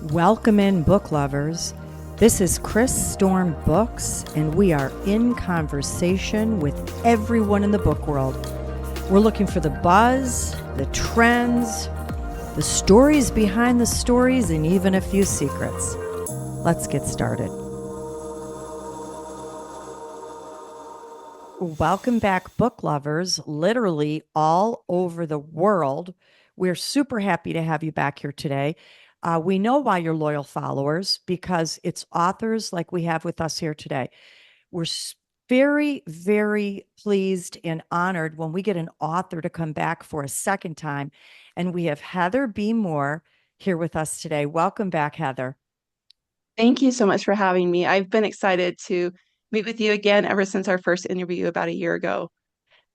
Welcome in, book lovers. This is Chris Storm Books, and we are in conversation with everyone in the book world. We're looking for the buzz, the trends, the stories behind the stories, and even a few secrets. Let's get started. Welcome back, book lovers, literally all over the world. We're super happy to have you back here today. We know why you're loyal followers, because it's authors like we have with us here today. We're very, very pleased and honored when we get an author to come back for a second time. And we have HeatherB.Moore here with us today. Welcome back, Heather. Thank you so much for having me. I've been excited to meet with you again ever since our first interview about a year ago.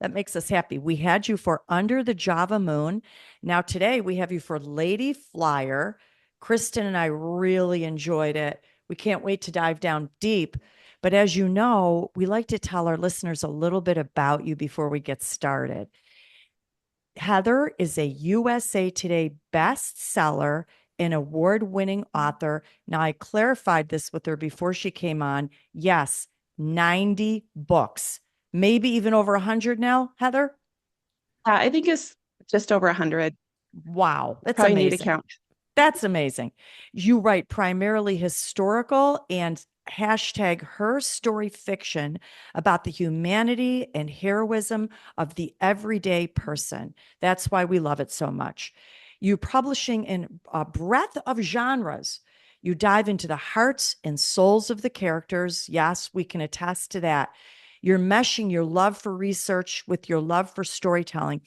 That makes us happy. We had you for Under the Java Moon. Now, today we have you for Lady Flyer. Kristen and I really enjoyed it. We can't wait to dive down deep. But as you know, we like to tell our listeners a little bit about you before we get started. Heather is a USA Today bestseller and award-winning author. Now, I clarified this with her before she came on. Yes, 90 books, maybe even over 100 now, Heather? I think it's just over 100. Wow, that's Probably need to amazing. count. That's amazing. You write primarily historical and hashtag her story fiction about the humanity and heroism of the everyday person. That's why we love it so much. You publishing in a breadth of genres. You dive into the hearts and souls of the characters. Yes, we can attest to that. You're meshing your love for research with your love for storytelling.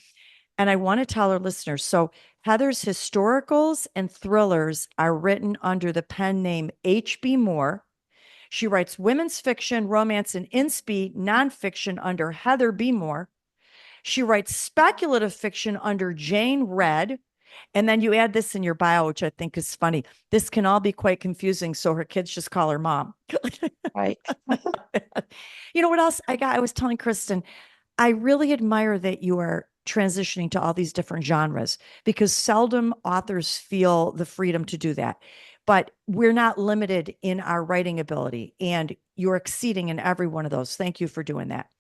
And I want to tell our listeners, so Heather's historicals and thrillers are written under the pen name H.B. Moore. She writes women's fiction, romance, and inspi nonfiction under HeatherB.Moore. She writes speculative fiction under Jane Red. And then you add this in your bio, which I think is funny. This can all be quite confusing, so her kids just call her mom. Right. You know what else I got? I was telling Kristen, I really admire that you are transitioning to all these different genres, because seldom authors feel the freedom to do that. But we're not limited in our writing ability, and you're exceeding in every one of those. Thank you for doing that.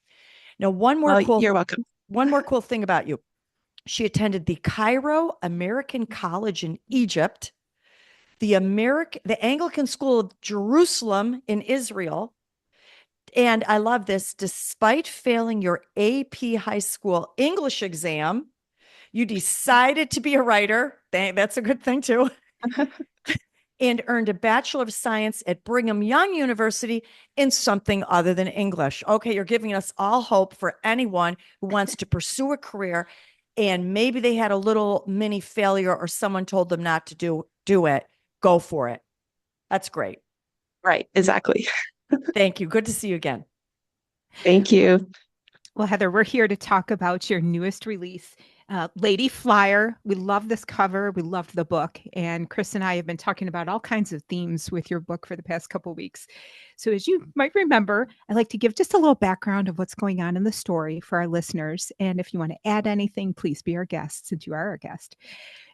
Now, Well, you're welcome. one more cool thing about you. She attended the Cairo American College in Egypt, the Anglican School of Jerusalem in Israel. And I love this. Despite failing your AP high school English exam, you decided to be a writer. That's a good thing, too. And earned a Bachelor of Science at Brigham Young University in something other than English. Okay, you're giving us all hope for anyone who wants to pursue a career and maybe they had a little mini failure or someone told them not to do it. Go for it. That's great. Right, exactly. Thank you. Good to see you again. Thank you. Well, Heather, we're here to talk about your newest release, Lady Flyer. We love this cover. We loved the book. And Chris and I have been talking about all kinds of themes with your book for the past couple of weeks. So, as you might remember, I'd like to give just a little background of what's going on in the story for our listeners. And if you want to add anything, please be our guest, since you are our guest.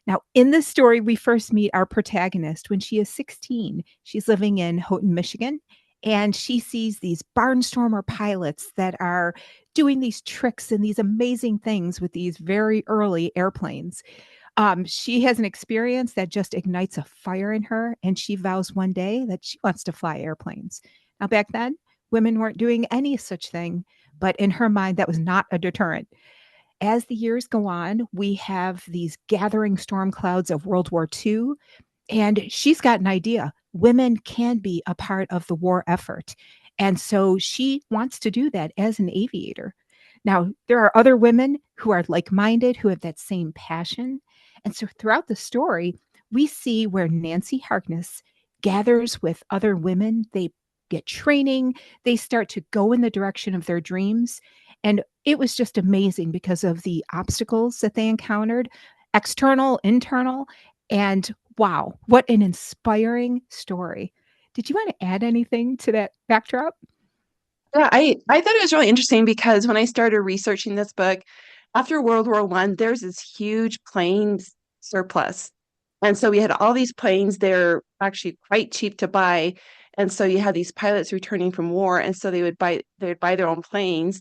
Now, in this story, we first meet our protagonist when she is 16. She's living in Houghton, Michigan, and she sees these barnstormer pilots that are doing these tricks and these amazing things with these very early airplanes. She has an experience that just ignites a fire in her, and she vows one day that she wants to fly airplanes. Now, back then, women weren't doing any such thing, but in her mind, that was not a deterrent. As the years go on, we have these gathering storm clouds of World War II, and she's got an idea. Women can be a part of the war effort. And so she wants to do that as an aviator. Now, there are other women who are like minded, who have that same passion. And so throughout the story, we see where Nancy Harkness gathers with other women. They get training, they start to go in the direction of their dreams. And it was just amazing because of the obstacles that they encountered, external, internal. And wow, what an inspiring story. Did you want to add anything to that backdrop? Yeah, I thought it was really interesting because when I started researching this book, after World War I, there's this huge plane surplus. And so we had all these planes. They're actually quite cheap to buy. And so you had these pilots returning from war. And so they would buy their own planes.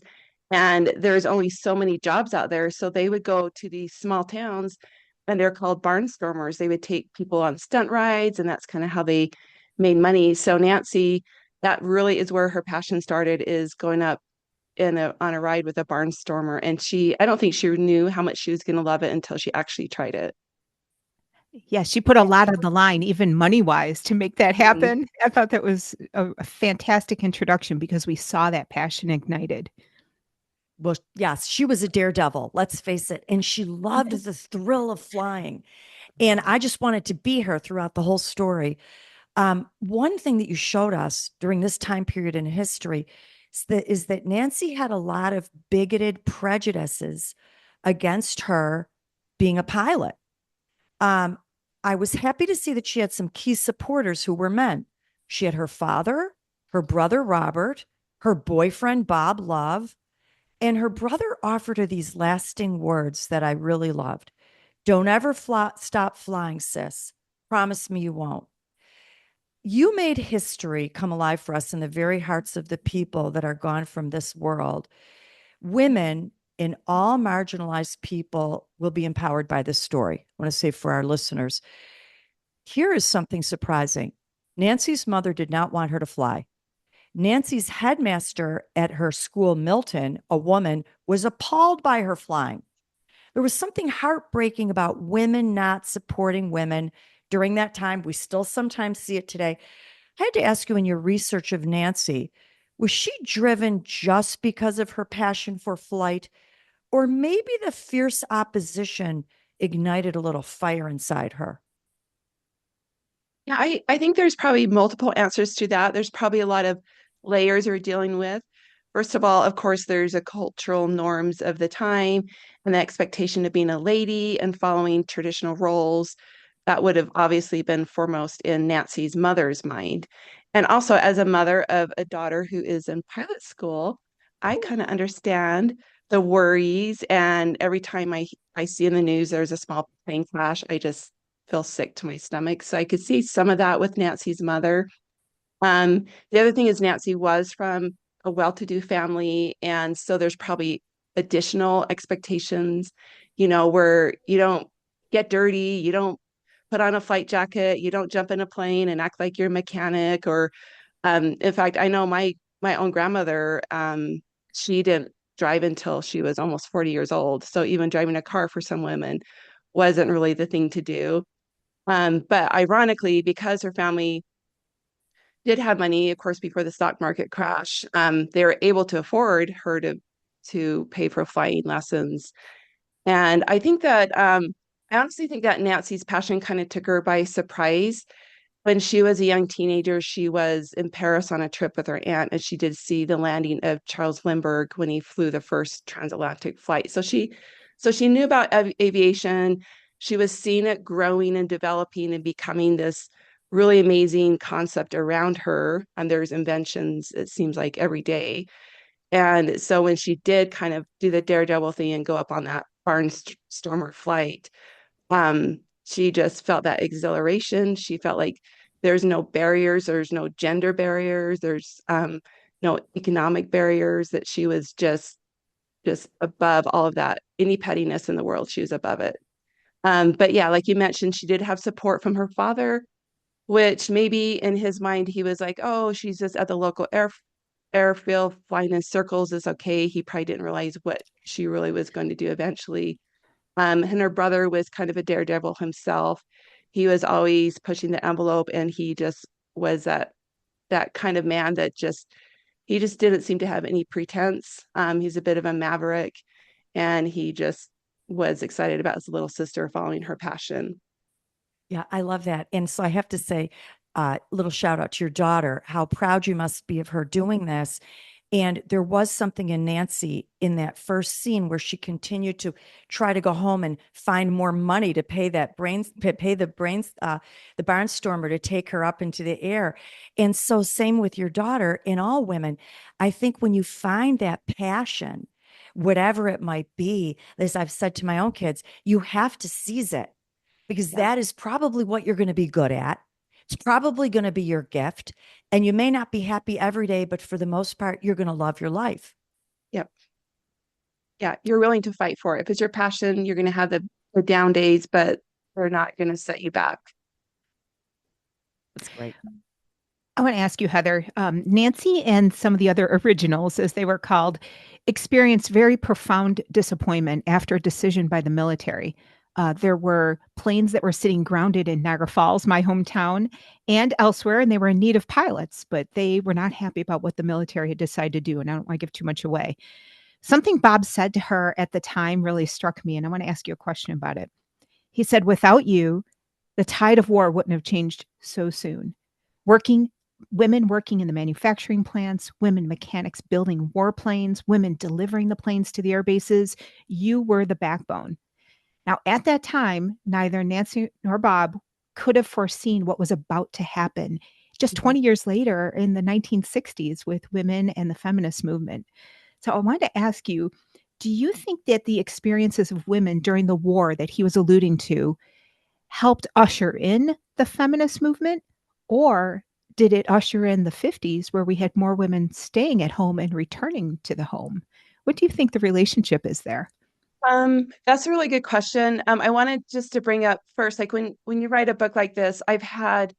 And there's only so many jobs out there. So they would go to these small towns and they're called barnstormers. They would take people on stunt rides, and that's kind of how they made money. So Nancy, that really is where her passion started, is going up on a ride with a barnstormer. And I don't think she knew how much she was going to love it until she actually tried it. Yeah, she put a lot on the line, even money-wise, to make that Mhm. happen. I thought that was a fantastic introduction because we saw that passion ignited. Well, yes, she was a daredevil, let's face it. And she loved Mhm. the thrill of flying. And I just wanted to be her throughout the whole story. One thing that you showed us during this time period in history is that Nancy had a lot of bigoted prejudices against her being a pilot. Um, I was happy to see that she had some key supporters who were men. She had her father, her brother Robert, her boyfriend Bob Love, and her brother offered her these lasting words that I really loved. Don't ever stop flying, sis. Promise me you won't. You made history come alive for us in the very hearts of the people that are gone from this world. Women and all marginalized people will be empowered by this story. I want to say for our listeners, here is something surprising. Nancy's mother did not want her to fly. Nancy's headmaster at her school, Milton, a woman, was appalled by her flying. There was something heartbreaking about women not supporting women during that time. We still sometimes see it today. I had to ask you, in your research of Nancy, was she driven just because of her passion for flight, or maybe the fierce opposition ignited a little fire inside her? Yeah, I think there's probably multiple answers to that. There's probably a lot of layers we're dealing with. First of all, of course, there's a cultural norms of the time and the expectation of being a lady and following traditional roles. That would have obviously been foremost in Nancy's mother's mind. And also, as a mother of a daughter who is in pilot school, I kind of understand the worries. And every time I see in the news there's a small plane crash, I just feel sick to my stomach. So I could see some of that with Nancy's mother. The other thing is Nancy was from a well-to-do family, and so there's probably additional expectations, where you don't get dirty, you don't put on a flight jacket, you don't jump in a plane and act like you're a mechanic. Or in fact, I know my own grandmother, she didn't drive until she was almost 40 years old. So even driving a car for some women wasn't really the thing to do. But ironically, because her family did have money, of course, before the stock market crash, they were able to afford her to pay for flying lessons. And I honestly think that Nancy's passion kind of took her by surprise. When she was a young teenager, she was in Paris on a trip with her aunt, and she did see the landing of Charles Lindbergh when he flew the first transatlantic flight. So she knew about aviation. She was seeing it growing and developing and becoming this really amazing concept around her. And there's inventions, it seems like, every day. And so when she did kind of do the daredevil thing and go up on that barnstormer flight, she just felt that exhilaration. She felt like there's no barriers, there's no gender barriers, there's no economic barriers, that she was just above all of that. Any pettiness in the world, she was above it. But yeah, like you mentioned, she did have support from her father, which maybe in his mind he was like, oh, she's just at the local airfield flying in circles is okay. He probably didn't realize what she really was going to do eventually. And her brother was kind of a daredevil himself. He was always pushing the envelope, and he just was that kind of man that he just didn't seem to have any pretense. He's a bit of a maverick, and he just was excited about his little sister following her passion. Yeah, I love that. And so I have to say, little shout out to your daughter, how proud you must be of her doing this. And there was something in Nancy in that first scene where she continued to try to go home and find more money to pay the barnstormer to take her up into the air. And so same with your daughter. In all women, I think when you find that passion, whatever it might be, as I've said to my own kids, you have to seize it. because Yeah. that is probably what you're going to be good at. It's probably going to be your gift. And you may not be happy every day, but for the most part, you're going to love your life. Yep. Yeah. You're willing to fight for it. If it's your passion, you're going to have the down days, but they're not going to set you back. That's great. I want to ask you, Heather. Nancy and some of the other originals, as they were called, experienced very profound disappointment after a decision by the military. There were planes that were sitting grounded in Niagara Falls, my hometown, and elsewhere, and they were in need of pilots, but they were not happy about what the military had decided to do. And I don't want to give too much away. Something Bob said to her at the time really struck me, and I want to ask you a question about it. He said, "Without you, the tide of war wouldn't have changed so soon. Working Women working in the manufacturing plants, women mechanics building warplanes, women delivering the planes to the air bases. You were the backbone." Now, at that time, neither Nancy nor Bob could have foreseen what was about to happen just Mhm. 20 years later in the 1960s with women and the feminist movement. So I wanted to ask you, do you think that the experiences of women during the war that he was alluding to helped usher in the feminist movement? Or did it usher in the 50s where we had more women staying at home and returning to the home? What do you think the relationship is there? That's a really good question. I wanted just to bring up first, like when you write a book like this, I've had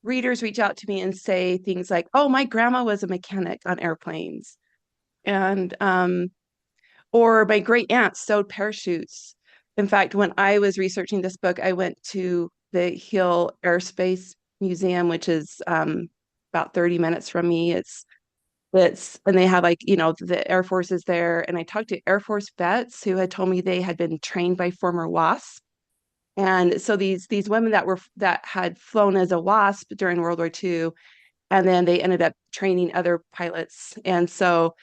readers reach out to me and say things like, "Oh, my grandma was a mechanic on airplanes," and or my great aunt sewed parachutes. In fact, when I was researching this book, I went to the Hill Airspace Museum, which is about 30 minutes from me. And they have like, the Air Force is there. And I talked to Air Force vets who had told me they had been trained by former WASP. And so these women that had flown as a WASP during World War II, and then they ended up training other pilots. And so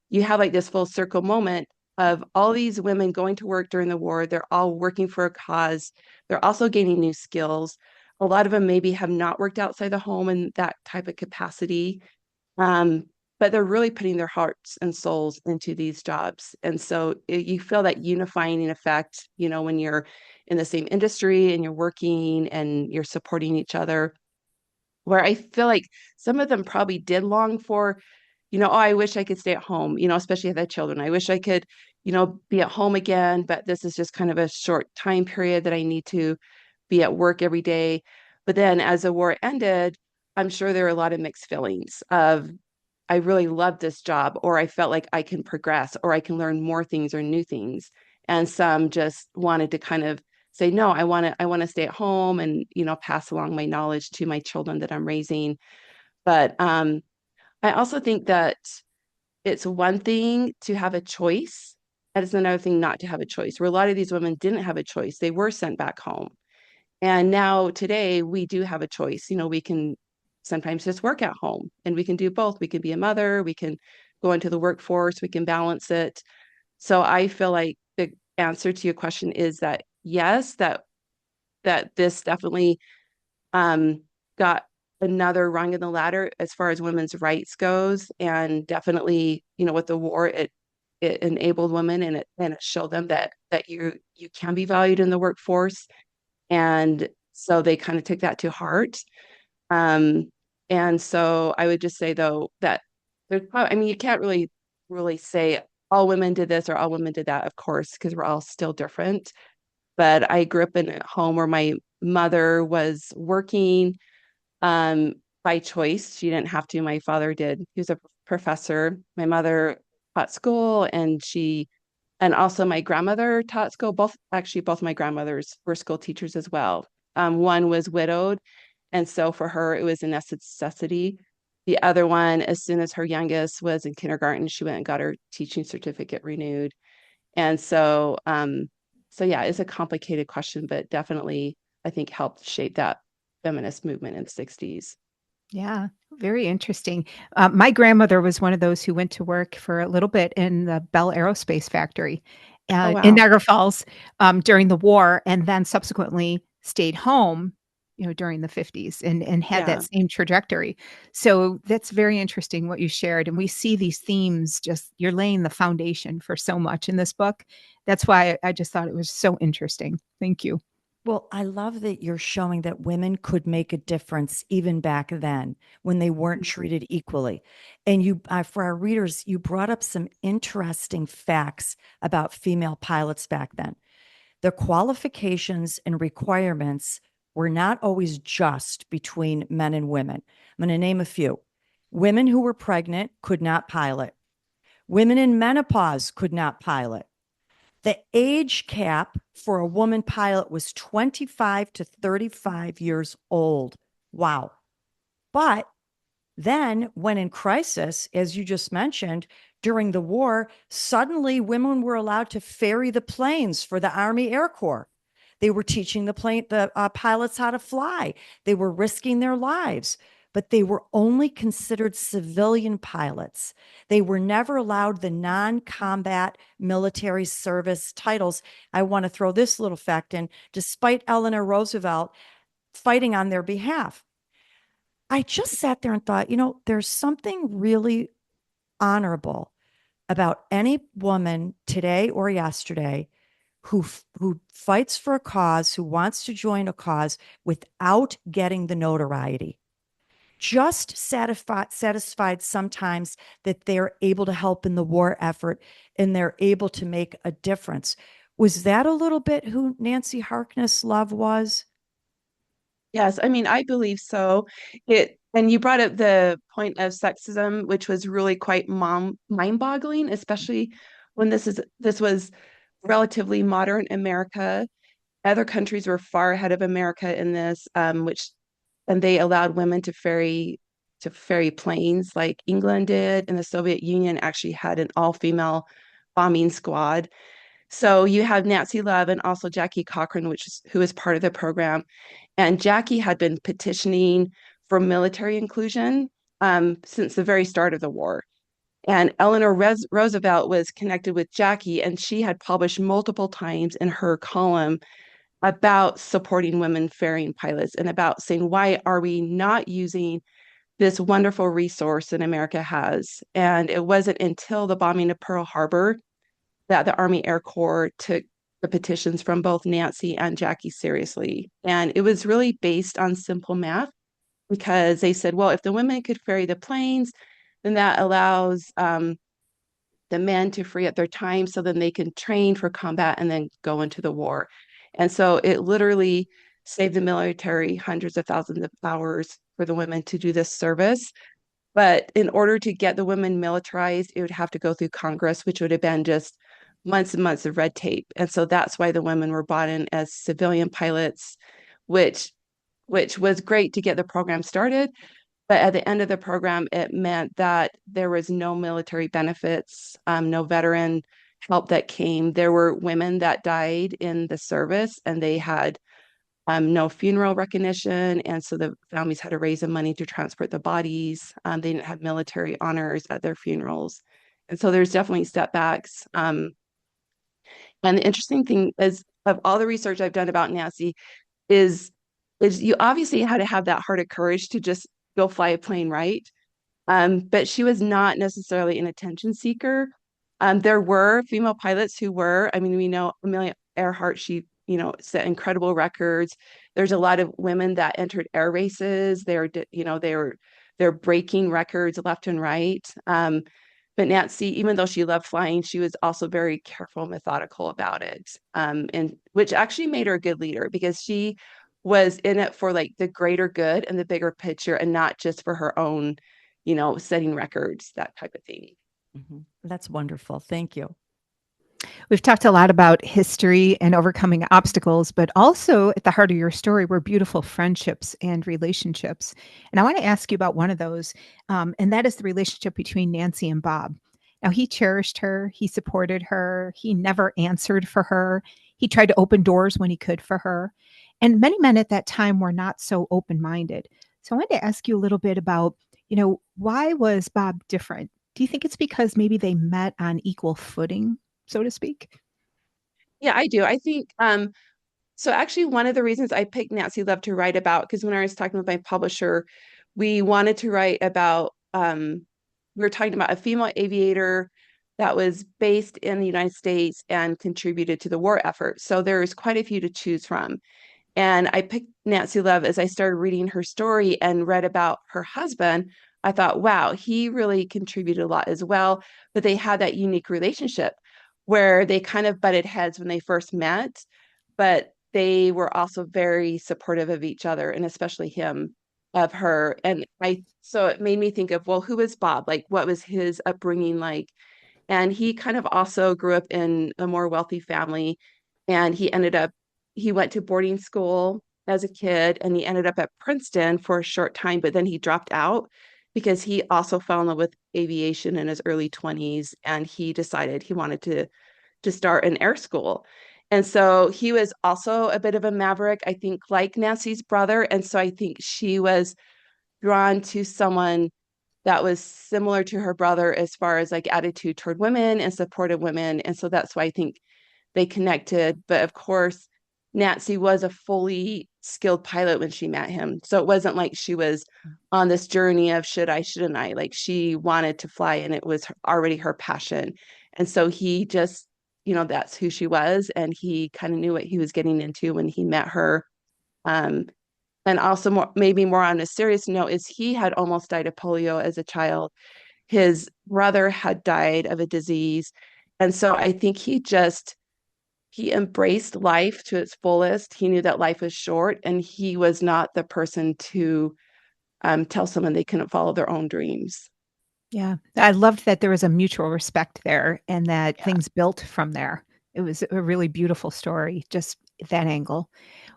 you have like this full circle moment of all these women going to work during the war. They're all working for a cause. They're also gaining new skills. A lot of them maybe have not worked outside the home in that type of capacity. Um, but they're really putting their hearts and souls into these jobs. And so you feel that unifying effect, when you're in the same industry and you're working and you're supporting each other, where I feel like some of them probably did long for, oh, I wish I could stay at home, especially if I had children. I wish I could, be at home again, but this is just kind of a short time period that I need to be at work every day. But then as the war ended, I'm sure there were a lot of mixed feelings of, I really love this job, or I felt like I can progress, or I can learn more things or new things. And some just wanted to kind of say, no, I want to stay at home and, pass along my knowledge to my children that I'm raising. But I also think that it's one thing to have a choice, and it's another thing not to have a choice, where a lot of these women didn't have a choice. They were sent back home. And now today we do have a choice. We can sometimes just work at home and we can do both. We can be a mother, we can go into the workforce, we can balance it. So I feel like the answer to your question is that yes, that this definitely got another rung in the ladder as far as women's rights goes, and definitely, with the war, it enabled women and it showed them that you can be valued in the workforce, and so they kind of took that to heart. Um, and so I would just say though that there's probably, I mean, you can't really say all women did this or all women did that, of course, because we're all still different. But I grew up in a home where my mother was working um, by choice. She didn't have to. My father did. He was a professor. My mother taught school, and also my grandmother taught school. Both my grandmothers were school teachers as well. One was widowed, and so for her, it was a necessity. The other one, as soon as her youngest was in kindergarten, she went and got her teaching certificate renewed. And so yeah, it's a complicated question, but definitely I think helped shape that feminist movement in the 60s. Yeah, very interesting. My grandmother was one of those who went to work for a little bit in the Bell Aerospace factory Oh, in wow. Niagara Falls during the war, and then subsequently stayed home, during the 50s and had that Yeah. same trajectory. So that's very interesting what you shared. And we see these themes, just you're laying the foundation for so much in this book. That's why I just thought it was so interesting. Thank you. Well, I love that you're showing that women could make a difference even back then when they weren't treated equally. And for our readers, you brought up some interesting facts about female pilots back then. The qualifications and requirements were not always just between men and women. I'm going to name a few. Women who were pregnant could not pilot. Women in menopause could not pilot. The age cap for a woman pilot was 25 to 35 years old. Wow. But then, when in crisis, as you just mentioned, during the war, suddenly women were allowed to ferry the planes for the Army Air Corps. They were teaching the pilots how to fly. They were risking their lives, but they were only considered civilian pilots. They were never allowed the non-combat military service titles. I want to throw this little fact in, despite Eleanor Roosevelt fighting on their behalf. I just sat there and thought, there's something really honorable about any woman today or yesterday who fights for a cause, who wants to join a cause without getting the notoriety. Just satisfied sometimes that they're able to help in the war effort and they're able to make a difference. Was that a little bit who Nancy Harkness Love was? Yes, I mean, I believe so. And you brought up the point of sexism, which was really quite mind-boggling, especially when this was relatively modern America. Other countries were far ahead of America in this, and they allowed women to ferry planes like England did, and the Soviet Union actually had an all-female bombing squad. So you have Nancy Love and also Jackie Cochran, who is part of the program. And Jackie had been petitioning for military inclusion since the very start of the war. And Eleanor Roosevelt was connected with Jackie, and she had published multiple times in her column about supporting women ferrying pilots and about saying, why are we not using this wonderful resource that America has? And it wasn't until the bombing of Pearl Harbor that the Army Air Corps took the petitions from both Nancy and Jackie seriously. And it was really based on simple math because they said, well, if the women could ferry the planes, then that allows the men to free up their time so then they can train for combat and then go into the war. And so it literally saved the military hundreds of thousands of hours for the women to do this service. But in order to get the women militarized, it would have to go through Congress, which would have been just months and months of red tape. And so that's why the women were brought in as civilian pilots, which which was great to get the program started. But at the end of the program, it meant that there was no military benefits, no veteran help that came. There were women that died in the service and they had no funeral recognition. And so the families had to raise the money to transport the bodies. They didn't have military honors at their funerals. And so there's definitely setbacks. And the interesting thing is, of all the research I've done about Nancy, is is you obviously had to have that heart of courage to just go fly a plane, right? But she was not necessarily an attention seeker. There were female pilots who were. I mean, we know Amelia Earhart, she, set incredible records. There's a lot of women that entered air races. They're breaking records left and right. But Nancy, even though she loved flying, she was also very careful, methodical about it. And which actually made her a good leader because she was in it for like the greater good and the bigger picture and not just for her own, setting records, that type of thing. Mm-hmm. That's wonderful. Thank you. We've talked a lot about history and overcoming obstacles, but also at the heart of your story were beautiful friendships and relationships. And I want to ask you about one of those, and that is the relationship between Nancy and Bob. Now, he cherished her, he supported her, he never answered for her, he tried to open doors when he could for her. And many men at that time were not so open minded. So I wanted to ask you a little bit about, why was Bob different? Do you think it's because maybe they met on equal footing, so to speak? Yeah, I do. I think so actually one of the reasons I picked Nancy Love to write about, because when I was talking with my publisher, we wanted to write about we were talking about a female aviator that was based in the United States and contributed to the war effort. So there's quite a few to choose from. And I picked Nancy Love as I started reading her story and read about her husband. I thought, wow, he really contributed a lot as well. But they had that unique relationship where they kind of butted heads when they first met, but they were also very supportive of each other, and especially him of her. And so it made me think of, well, who was Bob? Like, what was his upbringing like? And he kind of also grew up in a more wealthy family. And he went to boarding school as a kid, and he ended up at Princeton for a short time, but then he dropped out because he also fell in love with aviation in his early 20s. And he decided he wanted to start an air school. And so he was also a bit of a maverick, I think, like Nancy's brother. And so I think she was drawn to someone that was similar to her brother as far as like attitude toward women and supportive women. And so that's why I think they connected. But of course, Nancy was a fully skilled pilot when she met him. So it wasn't like she was on this journey of should I, shouldn't I? Like she wanted to fly and it was already her passion. And so he just, that's who she was. And he kind of knew what he was getting into when he met her. Um, and also maybe more on a serious note is he had almost died of polio as a child. His brother had died of a disease. And so I think he embraced life to its fullest. He knew that life was short, and he was not the person to tell someone they couldn't follow their own dreams. Yeah. I loved that there was a mutual respect there and that Yeah. things built from there. It was a really beautiful story, just that angle.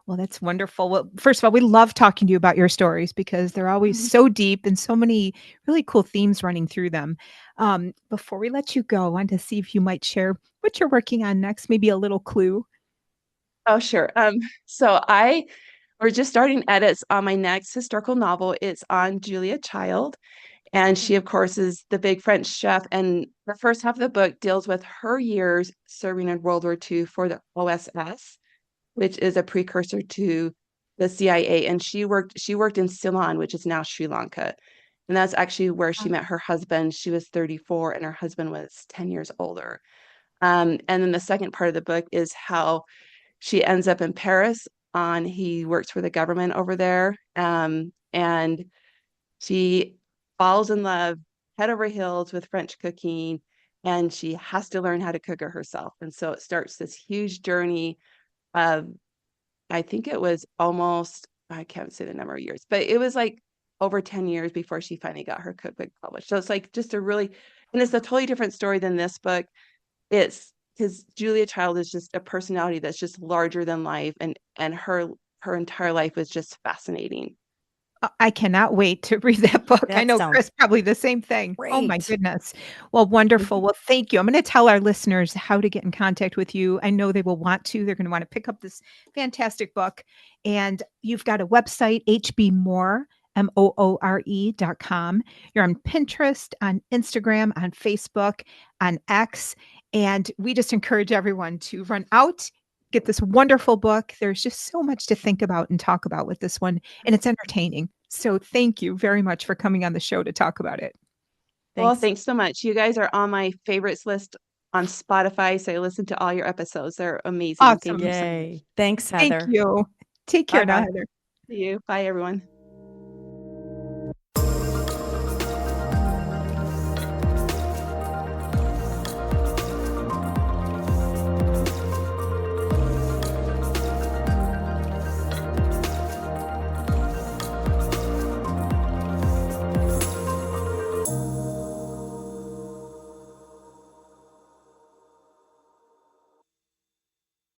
Well, that's wonderful. Well, first of all, we love talking to you about your stories because they're always Mhm. so deep and so many really cool themes running through them. Before we let you go, I wanted to see if you might share what you're working on next, maybe a little clue. Oh, sure. So we're just starting edits on my next historical novel. It's on Julia Child. And she, of course, is the big French chef. And the first half of the book deals with her years serving in World War II for the OSS, which is a precursor to the CIA. And she worked in Ceylon, which is now Sri Lanka. And that's actually where she met her husband. She was 34 and her husband was 10 years older. And then the second part of the book is how she ends up in Paris he works for the government over there. And she falls in love head over heels with French cooking, and she has to learn how to cook it herself. And so it starts this huge journey of, I think it was I can't say the number of years, but it was like over 10 years before she finally got her cookbook published. So it's like just and it's a totally different story than this book. It's because Julia Child is just a personality that's just larger than life, and her entire life was just fascinating. I cannot wait to read that book. I That know sounds Chris probably the same thing. Oh my great. goodness. Well, wonderful. Well, thank you. I'm going to tell our listeners how to get in contact with you. I know they will want to. They're going to want to pick up this fantastic book. And you've got a website, HBMoore, MOORE.com. You're on Pinterest, on Instagram, on Facebook, on X. And we just encourage everyone to run out, get this wonderful book. There's just so much to think about and talk about with this one, and it's entertaining. So thank you very much for coming on the show to talk about it. Well, Thanks. thanks so much. You guys are on my favorites list on Spotify, so I listen to all your episodes. They're amazing. Thank Awesome. you so much. Yay. Thanks, Thank Heather. you. Take care now, Bye-bye. Heather. See you. Bye, everyone.